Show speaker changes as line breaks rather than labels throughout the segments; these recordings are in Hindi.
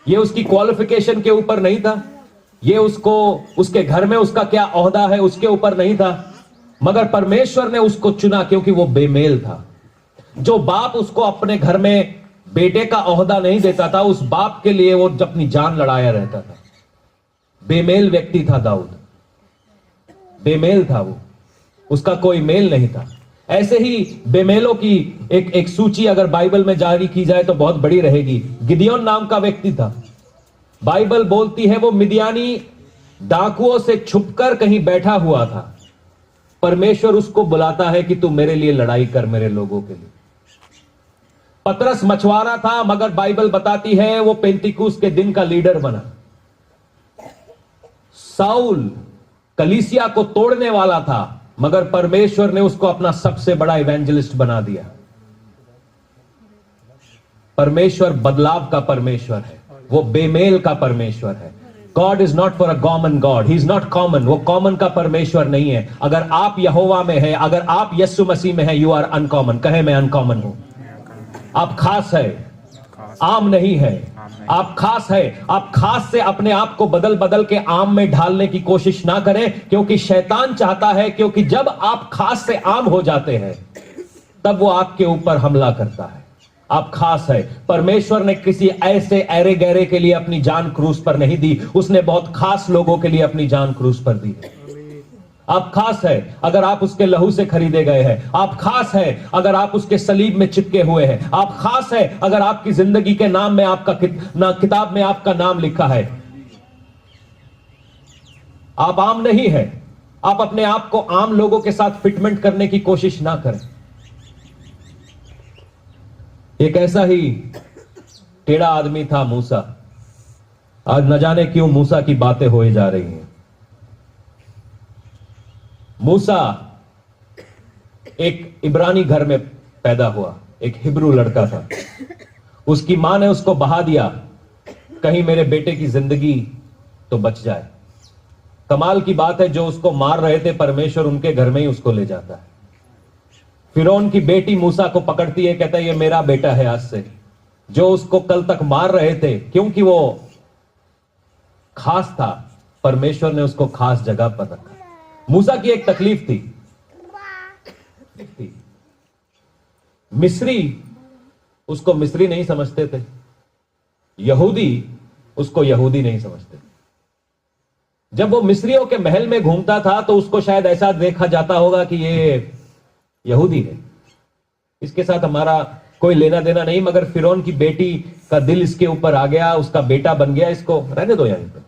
ये उसकी क्वालिफिकेशन के ऊपर नहीं था, ये उसको उसके घर में उसका क्या ओहदा है उसके ऊपर नहीं था, मगर परमेश्वर ने उसको चुना क्योंकि वो बेमेल था। जो बाप उसको अपने घर में बेटे का ओहदा नहीं देता था, उस बाप के लिए वो अपनी जान लड़ाया रहता था। बेमेल व्यक्ति था दाऊद, बेमेल था वो, उसका कोई मेल नहीं था। ऐसे ही बेमेलों की एक सूची अगर बाइबल में जारी की जाए तो बहुत बड़ी रहेगी। गिदियोन नाम का व्यक्ति था, बाइबल बोलती है वो मिदियानी डाकुओं से छुपकर कहीं बैठा हुआ था। परमेश्वर उसको बुलाता है कि तू मेरे लिए लड़ाई कर, मेरे लोगों के लिए। पतरस मछुआरा था, मगर बाइबल बताती है वो पेंतिकुस्त के दिन का लीडर बना। साउल कलीसिया को तोड़ने वाला था, मगर परमेश्वर ने उसको अपना सबसे बड़ा इवेंजलिस्ट बना दिया। परमेश्वर बदलाव का परमेश्वर है, वो बेमेल का परमेश्वर है। God is not for a common God, he is not common, वो कॉमन का परमेश्वर नहीं है। अगर आप यहोवा में है, अगर आप यीशु मसीह में है, यू आर अनकॉमन। कहे मैं अनकॉमन हूं, आप खास है, आम नहीं है, आप खास है। आप खास से अपने आप को बदल बदल के आम में ढालने की कोशिश ना करें, क्योंकि शैतान चाहता है, क्योंकि जब आप खास से आम हो जाते हैं तब वो आपके ऊपर हमला करता है। आप खास है। परमेश्वर ने किसी ऐसे ऐरे गहरे के लिए अपनी जान क्रूस पर नहीं दी, उसने बहुत खास लोगों के लिए अपनी जान क्रूस पर दी है। आप खास है अगर आप उसके लहू से खरीदे गए हैं। आप खास है अगर आप उसके सलीब में चिपके हुए हैं। आप खास है अगर आपकी जिंदगी के नाम में आपका किताब में आपका नाम लिखा है। आप आम नहीं है। आप अपने आप को आम लोगों के साथ फिटमेंट करने की कोशिश ना करें। एक ऐसा ही टेढ़ा आदमी था मूसा। आज न जाने क्यों मूसा की बातें होए जा रही हैं। मूसा एक इब्रानी घर में पैदा हुआ, एक हिब्रू लड़का था। उसकी मां ने उसको बहा दिया, कहीं मेरे बेटे की जिंदगी तो बच जाए। कमाल की बात है, जो उसको मार रहे थे परमेश्वर उनके घर में ही उसको ले जाता है। फिरौन की बेटी मूसा को पकड़ती है, कहता है ये मेरा बेटा है आज से। जो उसको कल तक मार रहे थे, क्योंकि वो खास था, परमेश्वर ने उसको खास जगह पर रखा। मूसा की एक तकलीफ थी, मिस्री उसको मिस्री नहीं समझते थे, यहूदी उसको यहूदी नहीं समझते। जब वो मिस्रियों के महल में घूमता था तो उसको शायद ऐसा देखा जाता होगा कि ये यहूदी है, इसके साथ हमारा कोई लेना देना नहीं। मगर फिरौन की बेटी का दिल इसके ऊपर आ गया, उसका बेटा बन गया, इसको रहने दो यहीं पर।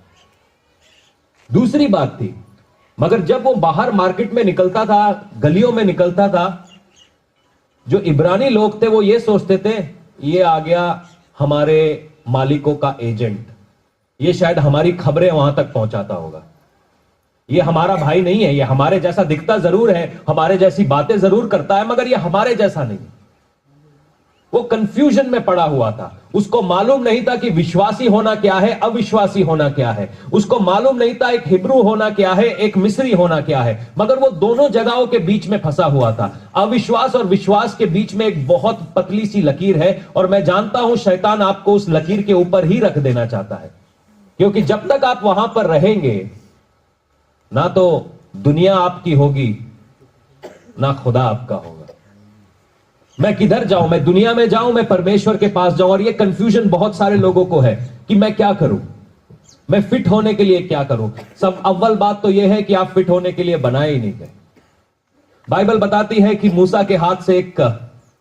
दूसरी बात थी, मगर जब वो बाहर मार्केट में निकलता था, गलियों में निकलता था, जो इब्रानी लोग थे वो ये सोचते थे ये आ गया हमारे मालिकों का एजेंट, ये शायद हमारी खबरें वहां तक पहुंचाता होगा। ये हमारा भाई नहीं है, ये हमारे जैसा दिखता जरूर है, हमारे जैसी बातें जरूर करता है, मगर ये हमारे जैसा नहीं। वो कंफ्यूजन में पड़ा हुआ था। उसको मालूम नहीं था कि विश्वासी होना क्या है, अविश्वासी होना क्या है। उसको मालूम नहीं था एक हिब्रू होना क्या है, एक मिस्री होना क्या है। मगर वो दोनों जगहों के बीच में फंसा हुआ था। अविश्वास और विश्वास के बीच में एक बहुत पतली सी लकीर है, और मैं जानता हूं शैतान आपको उस लकीर के ऊपर ही रख देना चाहता है, क्योंकि जब तक आप वहां पर रहेंगे, ना तो दुनिया आपकी होगी, ना खुदा आपका होगा। मैं किधर जाऊं? मैं दुनिया में जाऊं, मैं परमेश्वर के पास जाऊं? और ये कंफ्यूजन बहुत सारे लोगों को है कि मैं क्या करूं, मैं फिट होने के लिए क्या करूं। सब अव्वल बात तो यह है कि आप फिट होने के लिए बनाए ही नहीं गए। बाइबल बताती है कि मूसा के हाथ से एक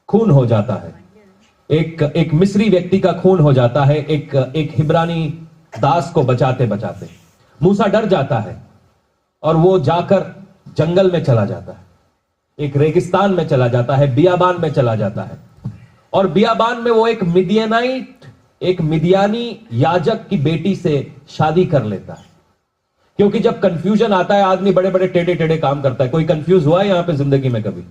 खून हो जाता है, एक मिस्री व्यक्ति का खून हो जाता है, एक हिब्रानी दास को बचाते बचाते। मूसा डर जाता है और वो जाकर जंगल में चला जाता है, एक रेगिस्तान में चला जाता है, बियाबान में चला जाता है। और बियाबान में वो एक मिदियानी याजक की बेटी से शादी कर लेता है। क्योंकि जब कंफ्यूजन आता है, आदमी बड़े बड़े टेढ़े टेढ़े काम करता है। कोई कंफ्यूज हुआ है यहां पे जिंदगी में कभी?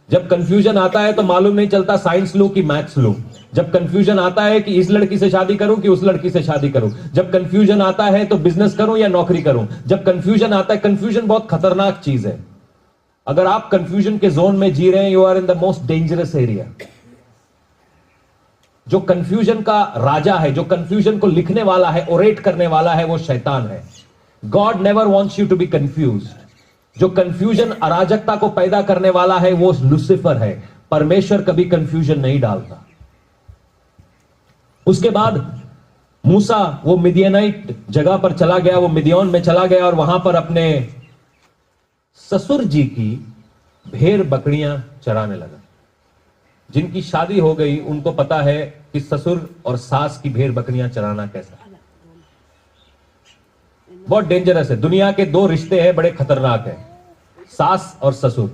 जब कंफ्यूजन आता है तो मालूम नहीं चलता साइंस लूं कि मैथ्स लूं। जब कंफ्यूजन आता है कि इस लड़की से शादी करूं कि उस लड़की से शादी करूं। जब कंफ्यूजन आता है तो बिजनेस करूं या नौकरी करूं। जब कंफ्यूजन आता है, कंफ्यूजन बहुत खतरनाक चीज है। अगर आप कंफ्यूजन के जोन में जी रहे हैं, you are in the most dangerous area. जो कंफ्यूजन का राजा है, जो कंफ्यूजन को लिखने वाला है, ओरेट करने वाला है, वो शैतान है। God never wants you to be confuse. जो कंफ्यूजन अराजकता को पैदा करने वाला है वो लूसीफर है। परमेश्वर कभी कंफ्यूजन नहीं डालता। उसके बाद मूसा वो मिदियानाइट जगह पर चला गया, वो मिदियोन में चला गया और वहां पर अपने ससुर जी की भेड़ बकरियां चराने लगा। जिनकी शादी हो गई उनको पता है कि ससुर और सास की भेड़ बकरियां चराना कैसा है। बहुत डेंजरस है। दुनिया के दो रिश्ते हैं बड़े खतरनाक है, सास और ससुर।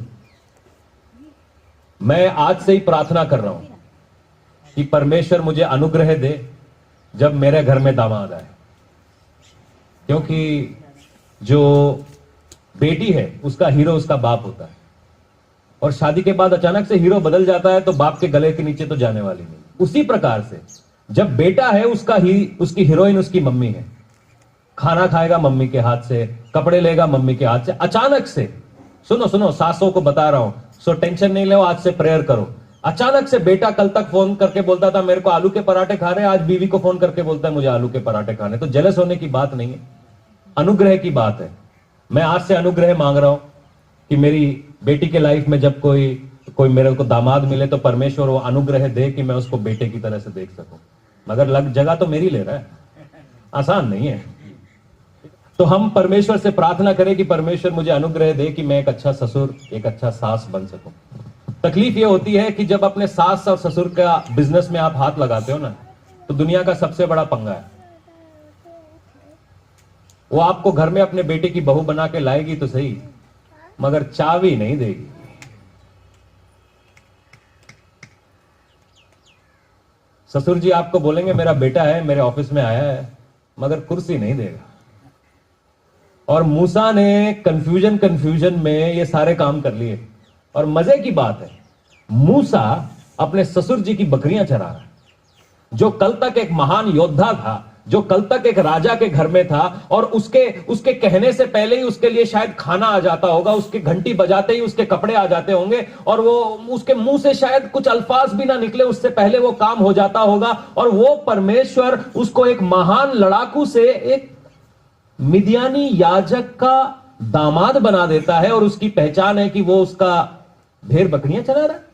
मैं आज से ही प्रार्थना कर रहा हूं कि परमेश्वर मुझे अनुग्रह दे जब मेरे घर में दामाद आए, क्योंकि जो बेटी है उसका हीरो उसका बाप होता है, और शादी के बाद अचानक से हीरो बदल जाता है तो बाप के गले के नीचे तो जाने वाली नहीं। उसी प्रकार से जब बेटा है उसकी हीरोइन उसकी मम्मी है। खाना खाएगा मम्मी के हाथ से, कपड़े लेगा मम्मी के हाथ से। अचानक से सुनो सासों को बता रहा हूं, सो टेंशन नहीं लो, आज से प्रेयर करो। अचानक से बेटा कल तक फोन करके बोलता था मेरे को आलू के पराठे खा रहे, आज बीवी को फोन करके बोलता है मुझे आलू के पराठे खाने। तो जेलस होने की बात नहीं है, अनुग्रह की बात है। मैं आज से अनुग्रह मांग रहा हूं कि मेरी बेटी के लाइफ में जब कोई मेरे को दामाद मिले तो परमेश्वर वो अनुग्रह दे कि मैं उसको बेटे की तरह से देख सकूं। मगर जगह तो मेरी ले रहा है, आसान नहीं है। तो हम परमेश्वर से प्रार्थना करें कि परमेश्वर मुझे अनुग्रह दे कि मैं एक अच्छा ससुर, एक अच्छा सास बन सकूं। तकलीफ ये होती है कि जब अपने सास और ससुर का बिजनेस में आप हाथ लगाते हो ना, तो दुनिया का सबसे बड़ा पंगा है। वो आपको घर में अपने बेटे की बहू बना के लाएगी तो सही, मगर चाबी नहीं देगी। ससुर जी आपको बोलेंगे मेरा बेटा है, मेरे ऑफिस में आया है, मगर कुर्सी नहीं देगा। और मूसा ने कंफ्यूजन में ये सारे काम कर लिए। और मजे की बात है, मूसा अपने ससुर जी की बकरियां चरा रहा है। जो कल तक एक महान योद्धा था, जो कल तक एक राजा के घर में था, और उसके कहने से पहले ही उसके लिए शायद खाना आ जाता होगा, उसके घंटी बजाते ही उसके कपड़े आ जाते होंगे, और वो उसके मुंह से शायद कुछ अल्फाज भी ना निकले उससे पहले वो काम हो जाता होगा। और वो परमेश्वर उसको एक महान लड़ाकू से एक मिदियानी याजक का दामाद बना देता है, और उसकी पहचान है कि वो उसका भेड़ बकरियां चला रहा है।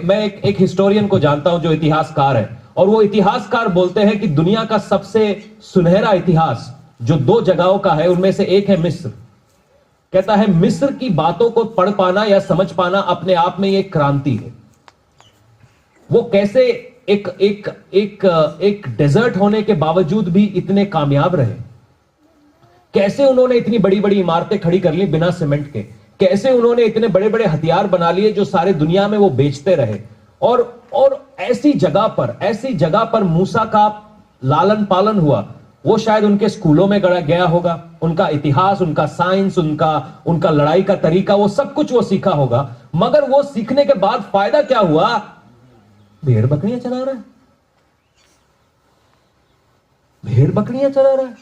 मैं एक हिस्टोरियन को जानता हूं जो इतिहासकार है, और वो इतिहासकार बोलते हैं कि दुनिया का सबसे सुनहरा इतिहास जो दो जगहों का है उनमें से एक है मिस्र। कहता है मिस्र की बातों को पढ़ पाना या समझ पाना अपने आप में एक क्रांति है। वो कैसे एक डेजर्ट होने के बावजूद भी इतने कामयाब रहे, कैसे उन्होंने इतनी बड़ी बड़ी इमारतें खड़ी कर ली बिना सीमेंट के, कैसे उन्होंने इतने बड़े बड़े हथियार बना लिए जो सारे दुनिया में वो बेचते रहे। और ऐसी जगह पर मूसा का लालन पालन हुआ। वो शायद उनके स्कूलों में गया होगा, उनका इतिहास, उनका साइंस, उनका लड़ाई का तरीका, वो सब कुछ वो सीखा होगा। मगर वो सीखने के बाद फायदा क्या हुआ? भेड़ बकरियां चला रहा है, भेड़ बकरियां चला रहा है।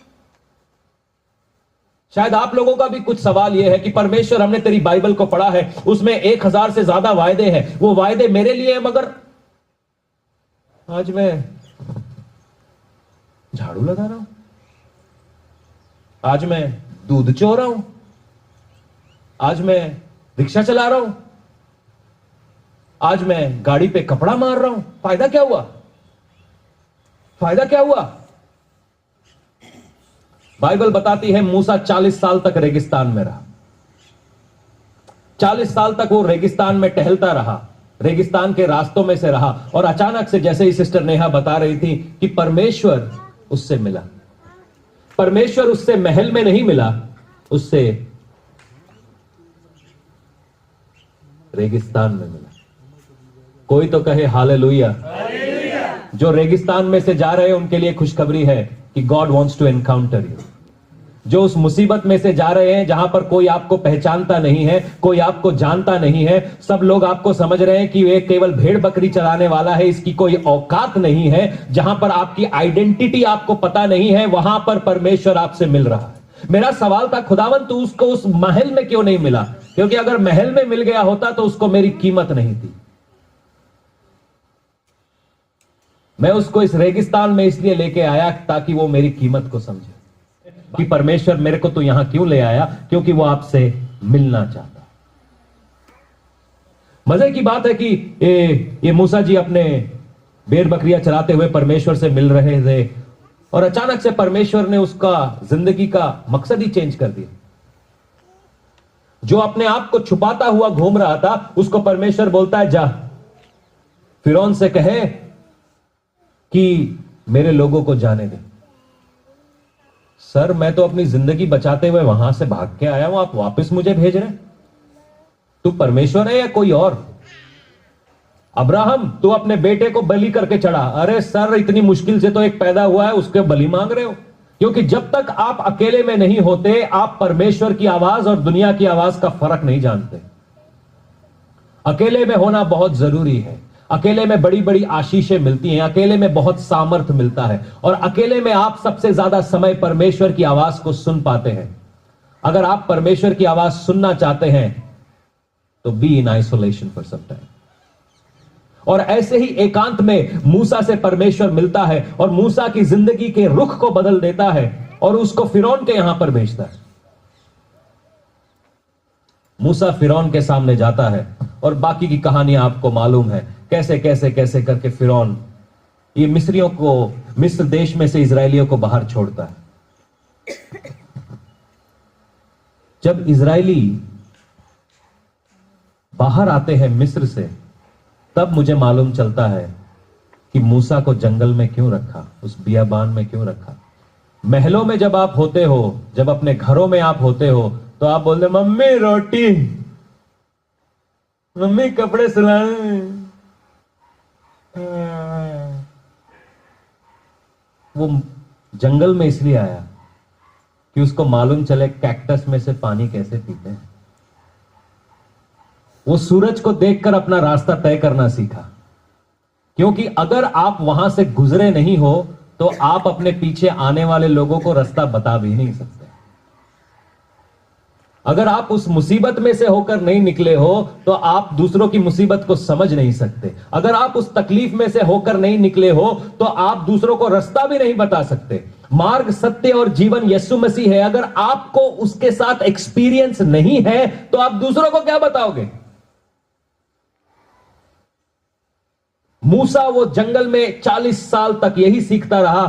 शायद आप लोगों का भी कुछ सवाल यह है कि परमेश्वर, हमने तेरी बाइबल को पढ़ा है, उसमें 1000 से ज्यादा वायदे हैं, वो वायदे मेरे लिए हैं, मगर आज मैं झाड़ू लगा रहा हूं, आज मैं दूध चो रहा हूं, आज मैं रिक्शा चला रहा हूं, आज मैं गाड़ी पे कपड़ा मार रहा हूं। फायदा क्या हुआ? फायदा क्या हुआ? बाइबल बताती है मूसा 40 साल तक रेगिस्तान में रहा। 40 साल तक वो रेगिस्तान में टहलता रहा, रेगिस्तान के रास्तों में से रहा, और अचानक से, जैसे ही सिस्टर नेहा बता रही थी, कि परमेश्वर उससे मिला। परमेश्वर उससे महल में नहीं मिला, उससे रेगिस्तान में मिला। कोई तो कहे हालेलुया। जो रेगिस्तान में से जा रहे हैं उनके लिए खुशखबरी है कि God wants to encounter you. जो उस मुसीबत में से जा रहे हैं जहां पर कोई आपको पहचानता नहीं है, कोई आपको जानता नहीं है, सब लोग आपको समझ रहे हैं कि ये केवल भेड़ बकरी चराने वाला है, इसकी कोई औकात नहीं है, जहां पर आपकी आइडेंटिटी आपको पता नहीं है, वहां पर परमेश्वर आपसे मिल रहा है। मेरा सवाल था, खुदावन तू उसको उस महल में क्यों नहीं मिला? क्योंकि अगर महल में मिल गया होता तो उसको मेरी कीमत नहीं थी। मैं उसको इस रेगिस्तान में इसलिए लेके आया ताकि वो मेरी कीमत को समझे कि परमेश्वर मेरे को तो यहां क्यों ले आया, क्योंकि वो आपसे मिलना चाहता। मजे की बात है कि ये मूसा जी अपने भेड़ बकरियां चराते हुए परमेश्वर से मिल रहे थे और अचानक से परमेश्वर ने उसका जिंदगी का मकसद ही चेंज कर दिया। जो अपने आप को छुपाता हुआ घूम रहा था उसको परमेश्वर बोलता है, जा फिरौन से कहे कि मेरे लोगों को जाने दे। सर, मैं तो अपनी जिंदगी बचाते हुए वहां से भाग के आया हूं, आप वापस मुझे भेज रहे? तू परमेश्वर है या कोई और? अब्राहम, तू अपने बेटे को बलि करके चढ़ा। अरे सर, इतनी मुश्किल से तो एक पैदा हुआ है, उसके बलि मांग रहे हो? क्योंकि जब तक आप अकेले में नहीं होते आप परमेश्वर की आवाज और दुनिया की आवाज का फर्क नहीं जानते। अकेले में होना बहुत जरूरी है। अकेले में बड़ी बड़ी आशीषें मिलती हैं, अकेले में बहुत सामर्थ मिलता है और अकेले में आप सबसे ज्यादा समय परमेश्वर की आवाज को सुन पाते हैं। अगर आप परमेश्वर की आवाज सुनना चाहते हैं तो be in isolation for some time. और ऐसे ही एकांत में मूसा से परमेश्वर मिलता है और मूसा की जिंदगी के रुख को बदल देता है और उसको फिरौन के यहां पर भेजता है। मूसा फिरौन के सामने जाता है और बाकी की कहानी आपको मालूम है, कैसे कैसे कैसे करके फिरौन ये मिस्रियों को, मिस्र देश में से इजरायलियों को बाहर छोड़ता है। जब इजरायली बाहर आते हैं मिस्र से, तब मुझे मालूम चलता है कि मूसा को जंगल में क्यों रखा, उस बियाबान में क्यों रखा। महलों में जब आप होते हो, जब अपने घरों में आप होते हो, तो आप बोलते मम्मी रोटी, मम्मी कपड़े सिलाने। वो जंगल में इसलिए आया कि उसको मालूम चले कैक्टस में से पानी कैसे पीते हैं। वो सूरज को देखकर अपना रास्ता तय करना सीखा, क्योंकि अगर आप वहां से गुजरे नहीं हो तो आप अपने पीछे आने वाले लोगों को रास्ता बता भी नहीं सकते। अगर आप उस मुसीबत में से होकर नहीं निकले हो तो आप दूसरों की मुसीबत को समझ नहीं सकते। अगर आप उस तकलीफ में से होकर नहीं निकले हो तो आप दूसरों को रास्ता भी नहीं बता सकते। मार्ग, सत्य और जीवन यीशु मसीह है। अगर आपको उसके साथ एक्सपीरियंस नहीं है तो आप दूसरों को क्या बताओगे? मूसा वो जंगल में 40 साल तक यही सीखता रहा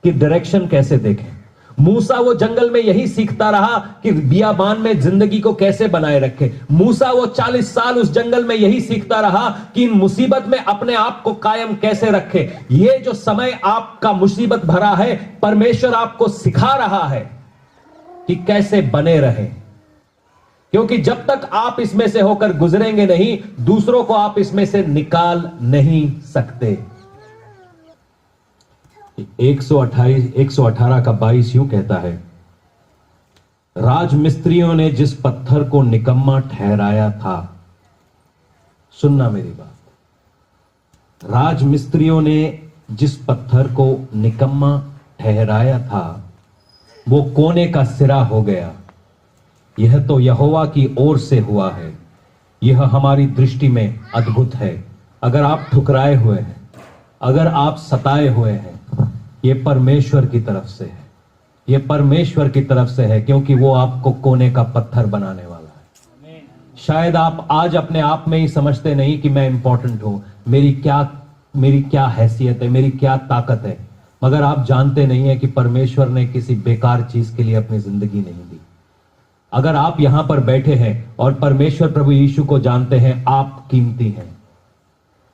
कि डायरेक्शन कैसे देखें। मूसा वो जंगल में यही सीखता रहा कि बियाबान में जिंदगी को कैसे बनाए रखे। मूसा वो 40 साल उस जंगल में यही सीखता रहा कि इन मुसीबत में अपने आप को कायम कैसे रखे। ये जो समय आपका मुसीबत भरा है, परमेश्वर आपको सिखा रहा है कि कैसे बने रहे, क्योंकि जब तक आप इसमें से होकर गुजरेंगे नहीं, दूसरों को आप इसमें से निकाल नहीं सकते। 118 का 22 यूं कहता है, राजमिस्त्रियों ने जिस पत्थर को निकम्मा ठहराया था, सुनना मेरी बात, राजमिस्त्रियों ने जिस पत्थर को निकम्मा ठहराया था वो कोने का सिरा हो गया। यह तो यहोवा की ओर से हुआ है, यह हमारी दृष्टि में अद्भुत है। अगर आप ठुकराए हुए हैं, अगर आप सताए हुए हैं, यह परमेश्वर की तरफ से है, यह परमेश्वर की तरफ से है, क्योंकि वो आपको कोने का पत्थर बनाने वाला है। शायद आप आज अपने आप में ही समझते नहीं कि मैं इंपॉर्टेंट हूं, मेरी क्या हैसियत है, मेरी क्या ताकत है, मगर आप जानते नहीं है कि परमेश्वर ने किसी बेकार चीज के लिए अपनी जिंदगी नहीं दी। अगर आप यहां पर बैठे हैं और परमेश्वर प्रभु यीशु को जानते हैं, आप कीमती हैं।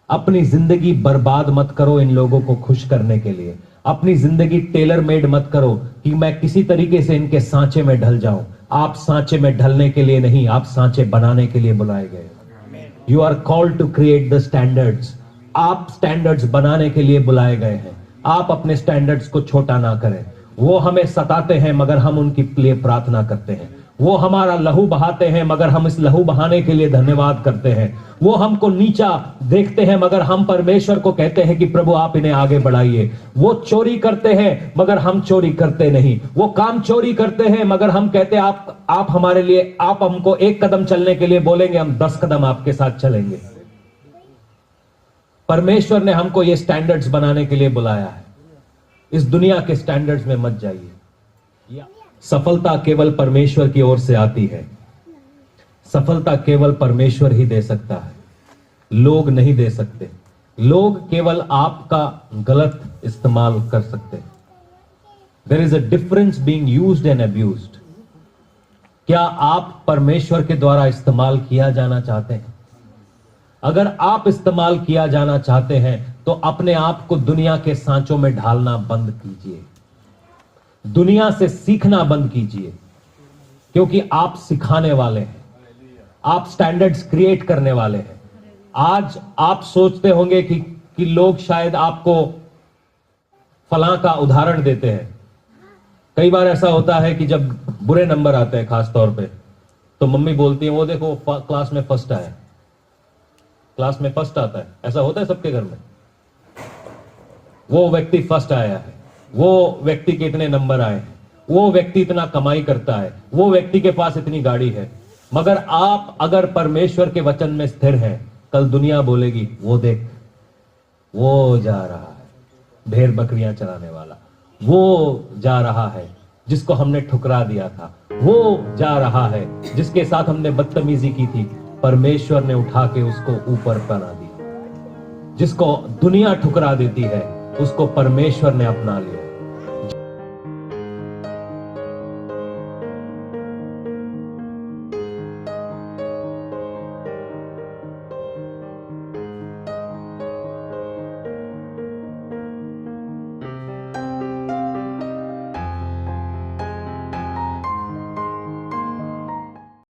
अपनी जिंदगी बर्बाद मत करो इन लोगों को खुश करने के लिए। अपनी जिंदगी टेलर मेड मत करो कि मैं किसी तरीके से इनके सांचे में ढल जाऊं। आप सांचे में ढलने के लिए नहीं, आप सांचे बनाने के लिए बुलाए गए। You are called to create the standards. आप स्टैंडर्ड्स बनाने के लिए बुलाए गए हैं। आप अपने स्टैंडर्ड्स को छोटा ना करें। वो हमें सताते हैं मगर हम उनके लिए प्रार्थना करते हैं। वो हमारा लहू बहाते हैं मगर हम इस लहू बहाने के लिए धन्यवाद करते हैं। वो हमको नीचा देखते हैं मगर हम परमेश्वर को कहते हैं कि प्रभु आप इन्हें आगे बढ़ाइए। वो चोरी करते हैं मगर हम चोरी करते नहीं। वो काम चोरी करते हैं मगर हम कहते हैं आप हमारे लिए, आप हमको 1 कदम चलने के लिए बोलेंगे, हम 10 कदम आपके साथ चलेंगे। परमेश्वर ने हमको ये स्टैंडर्ड्स बनाने के लिए बुलाया है। इस दुनिया के स्टैंडर्ड्स में मत जाइए। सफलता केवल परमेश्वर की ओर से आती है। सफलता केवल परमेश्वर ही दे सकता है, लोग नहीं दे सकते। लोग केवल आपका गलत इस्तेमाल कर सकते हैं। There is a difference being used and abused. क्या आप परमेश्वर के द्वारा इस्तेमाल किया जाना चाहते हैं? अगर आप इस्तेमाल किया जाना चाहते हैं तो अपने आप को दुनिया के सांचों में ढालना बंद कीजिए, दुनिया से सीखना बंद कीजिए, क्योंकि आप सिखाने वाले हैं, आप स्टैंडर्ड्स क्रिएट करने वाले हैं। आज आप सोचते होंगे कि लोग शायद आपको फलां का उदाहरण देते हैं। कई बार ऐसा होता है कि जब बुरे नंबर आते हैं खास तौर पे, तो मम्मी बोलती है वो देखो क्लास में फर्स्ट आया, क्लास में फर्स्ट आता है। ऐसा होता है सबके घर में। वो व्यक्ति फर्स्ट आया है, वो व्यक्ति के इतने नंबर आए हैं, वो व्यक्ति इतना कमाई करता है, वो व्यक्ति के पास इतनी गाड़ी है। मगर आप अगर परमेश्वर के वचन में स्थिर हैं, कल दुनिया बोलेगी वो देख, वो जा रहा है भेड़ बकरियां चराने वाला, वो जा रहा है जिसको हमने ठुकरा दिया था, वो जा रहा है जिसके साथ हमने बदतमीजी की थी। परमेश्वर ने उठा के उसको ऊपर बना दिया। जिसको दुनिया ठुकरा देती है उसको परमेश्वर ने अपना लिया।